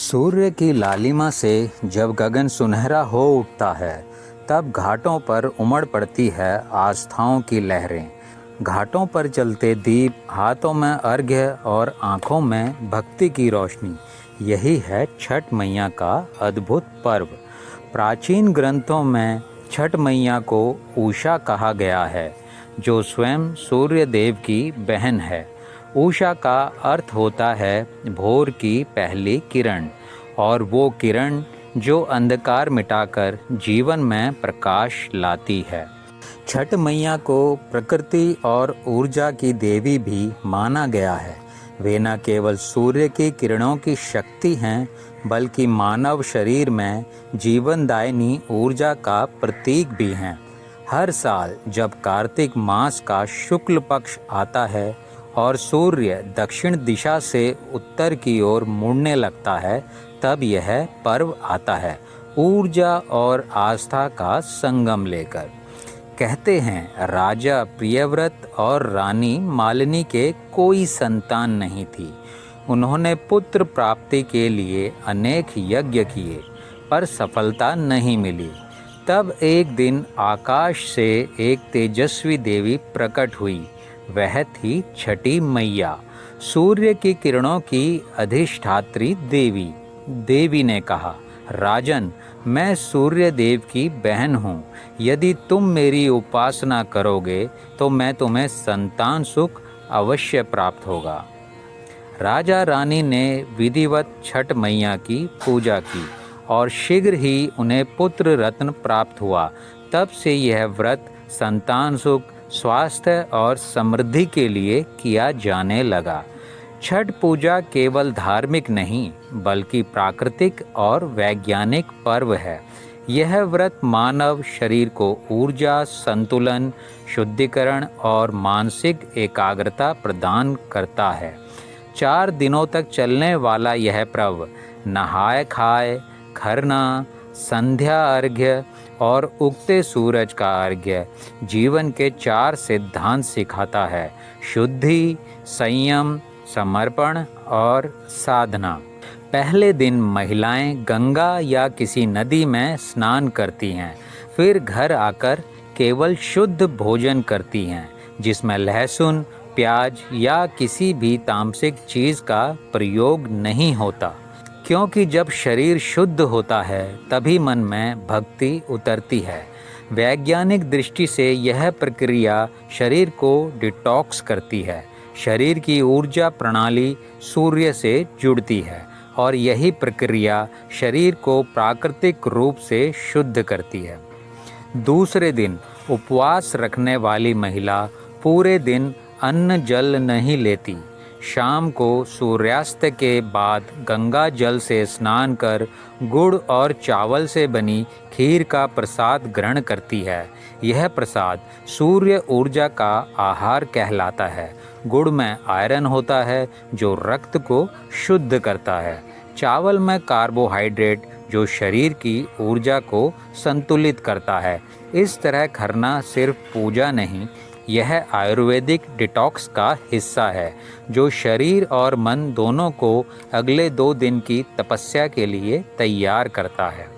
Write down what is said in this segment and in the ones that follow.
सूर्य की लालिमा से जब गगन सुनहरा हो उठता है, तब घाटों पर उमड़ पड़ती है आस्थाओं की लहरें। घाटों पर जलते दीप, हाथों में अर्घ्य और आँखों में भक्ति की रोशनी, यही है छठ मैया का अद्भुत पर्व। प्राचीन ग्रंथों में छठ मैया को उषा कहा गया है, जो स्वयं सूर्य देव की बहन है। उषा का अर्थ होता है भोर की पहली किरण, और वो किरण जो अंधकार मिटाकर जीवन में प्रकाश लाती है। छठ मैया को प्रकृति और ऊर्जा की देवी भी माना गया है। वे न केवल सूर्य की किरणों की शक्ति हैं, बल्कि मानव शरीर में जीवनदायिनी ऊर्जा का प्रतीक भी हैं। हर साल जब कार्तिक मास का शुक्ल पक्ष आता है और सूर्य दक्षिण दिशा से उत्तर की ओर मुड़ने लगता है, तब यह पर्व आता है, ऊर्जा और आस्था का संगम लेकर। कहते हैं, राजा प्रियव्रत और रानी मालिनी के कोई संतान नहीं थी। उन्होंने पुत्र प्राप्ति के लिए अनेक यज्ञ किए, पर सफलता नहीं मिली। तब एक दिन आकाश से एक तेजस्वी देवी प्रकट हुई। वह थी छठी मैया, सूर्य की किरणों की अधिष्ठात्री देवी। देवी ने कहा, राजन, मैं सूर्य देव की बहन हूँ। यदि तुम मेरी उपासना करोगे तो मैं तुम्हें संतान सुख अवश्य प्राप्त होगा। राजा रानी ने विधिवत छठ मैया की पूजा की और शीघ्र ही उन्हें पुत्र रत्न प्राप्त हुआ। तब से यह व्रत संतान सुख, स्वास्थ्य और समृद्धि के लिए किया जाने लगा। छठ पूजा केवल धार्मिक नहीं, बल्कि प्राकृतिक और वैज्ञानिक पर्व है। यह व्रत मानव शरीर को ऊर्जा, संतुलन, शुद्धिकरण और मानसिक एकाग्रता प्रदान करता है। 4 दिनों तक चलने वाला यह पर्व नहाय खाए, खरना, संध्या अर्घ्य और उगते सूरज का अर्घ्य जीवन के 4 सिद्धांत सिखाता है: शुद्धि, संयम, समर्पण और साधना। पहले दिन महिलाएं गंगा या किसी नदी में स्नान करती हैं। फिर घर आकर केवल शुद्ध भोजन करती हैं, जिसमें लहसुन, प्याज या किसी भी तामसिक चीज़ का प्रयोग नहीं होता। क्योंकि जब शरीर शुद्ध होता है, तभी मन में भक्ति उतरती है। वैज्ञानिक दृष्टि से यह प्रक्रिया शरीर को डिटॉक्स करती है। शरीर की ऊर्जा प्रणाली सूर्य से जुड़ती है और यही प्रक्रिया शरीर को प्राकृतिक रूप से शुद्ध करती है। दूसरे दिन उपवास रखने वाली महिला पूरे दिन अन्न जल नहीं लेती। शाम को सूर्यास्त के बाद गंगा जल से स्नान कर गुड़ और चावल से बनी खीर का प्रसाद ग्रहण करती है। यह प्रसाद सूर्य ऊर्जा का आहार कहलाता है। गुड़ में आयरन होता है, जो रक्त को शुद्ध करता है। चावल में कार्बोहाइड्रेट, जो शरीर की ऊर्जा को संतुलित करता है। इस तरह खरना सिर्फ पूजा नहीं, यह आयुर्वेदिक डिटॉक्स का हिस्सा है, जो शरीर और मन दोनों को अगले 2 दिन की तपस्या के लिए तैयार करता है।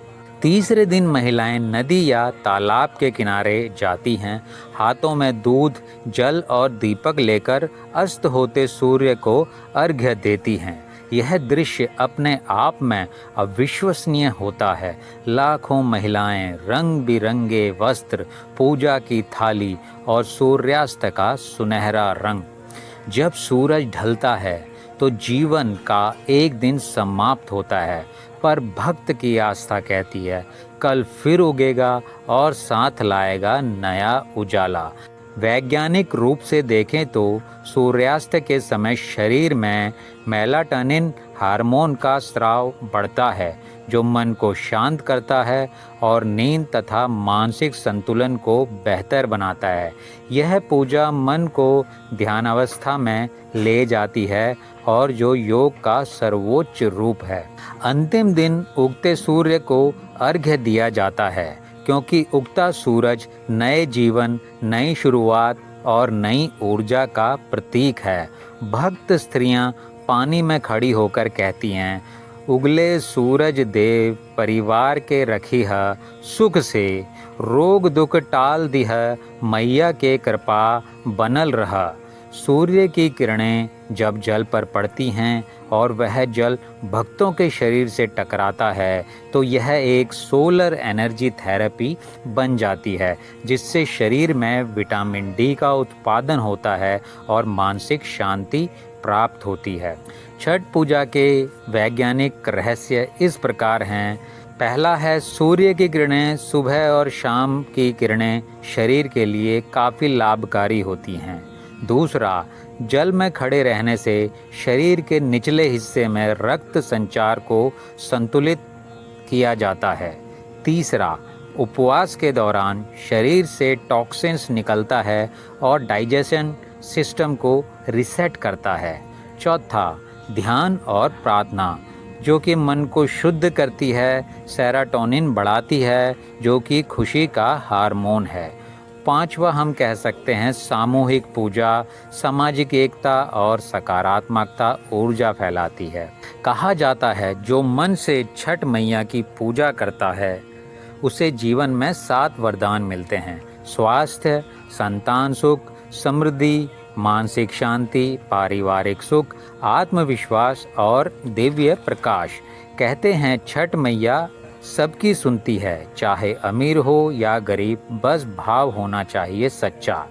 तीसरे दिन महिलाएं नदी या तालाब के किनारे जाती हैं। हाथों में दूध, जल और दीपक लेकर अस्त होते सूर्य को अर्घ्य देती हैं। यह दृश्य अपने आप में अविश्वसनीय होता है। लाखों महिलाएं रंग बिरंगे वस्त्र, पूजा की थाली और सूर्यास्त का सुनहरा रंग। जब सूरज ढलता है तो जीवन का एक दिन समाप्त होता है, पर भक्त की आस्था कहती है, कल फिर उगेगा और साथ लाएगा नया उजाला। वैज्ञानिक रूप से देखें तो सूर्यास्त के समय शरीर में मेलाटोनिन हार्मोन का स्राव बढ़ता है, जो मन को शांत करता है और नींद तथा मानसिक संतुलन को बेहतर बनाता है। यह पूजा मन को ध्यानावस्था में ले जाती है, और जो योग का सर्वोच्च रूप है। अंतिम दिन उगते सूर्य को अर्घ्य दिया जाता है, क्योंकि उगता सूरज नए जीवन, नई शुरुआत और नई ऊर्जा का प्रतीक है। भक्त स्त्रियां पानी में खड़ी होकर कहती हैं, उगले सूरज देव परिवार के रखी है सुख से, रोग दुख टाल दिह मैया के कृपा बनल रहा। सूर्य की किरणें जब जल पर पड़ती हैं और वह जल भक्तों के शरीर से टकराता है तो यह एक सोलर एनर्जी थेरेपी बन जाती है, जिससे शरीर में विटामिन डी का उत्पादन होता है और मानसिक शांति प्राप्त होती है। छठ पूजा के वैज्ञानिक रहस्य इस प्रकार हैं। पहला है, सूर्य की किरणें सुबह और शाम की किरणें शरीर के लिए काफ़ी लाभकारी होती हैं। दूसरा, जल में खड़े रहने से शरीर के निचले हिस्से में रक्त संचार को संतुलित किया जाता है। तीसरा, उपवास के दौरान शरीर से टॉक्सिन्स निकलता है और डाइजेशन सिस्टम को रीसेट करता है। चौथा, ध्यान और प्रार्थना जो कि मन को शुद्ध करती है, सेरोटोनिन बढ़ाती है जो कि खुशी का हार्मोन है। पांचवा, हम कह सकते हैं सामूहिक पूजा सामाजिक एकता और सकारात्मकता ऊर्जा फैलाती है। कहा जाता है जो मन से छठ मैया की पूजा करता है उसे जीवन में 7 वरदान मिलते हैं: स्वास्थ्य, संतान सुख, समृद्धि, मानसिक शांति, पारिवारिक सुख, आत्मविश्वास और दिव्य प्रकाश। कहते हैं छठ मैया सबकी सुनती है, चाहे अमीर हो या गरीब, बस भाव होना चाहिए सच्चा।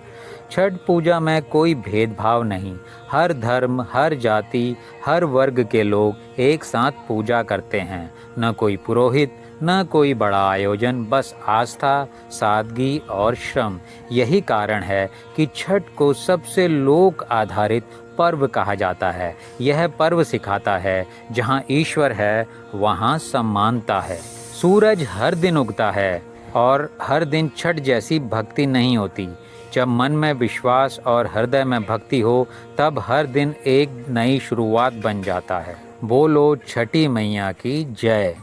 छठ पूजा में कोई भेदभाव नहीं, हर धर्म, हर जाति, हर वर्ग के लोग एक साथ पूजा करते हैं। न कोई पुरोहित, न कोई बड़ा आयोजन, बस आस्था, सादगी और श्रम। यही कारण है कि छठ को सबसे लोक आधारित पर्व कहा जाता है। यह पर्व सिखाता है जहाँ ईश्वर है वहाँ समानता है। सूरज हर दिन उगता है और हर दिन छठ जैसी भक्ति नहीं होती। जब मन में विश्वास और हृदय में भक्ति हो तब हर दिन एक नई शुरुआत बन जाता है। बोलो छठी मैया की जय।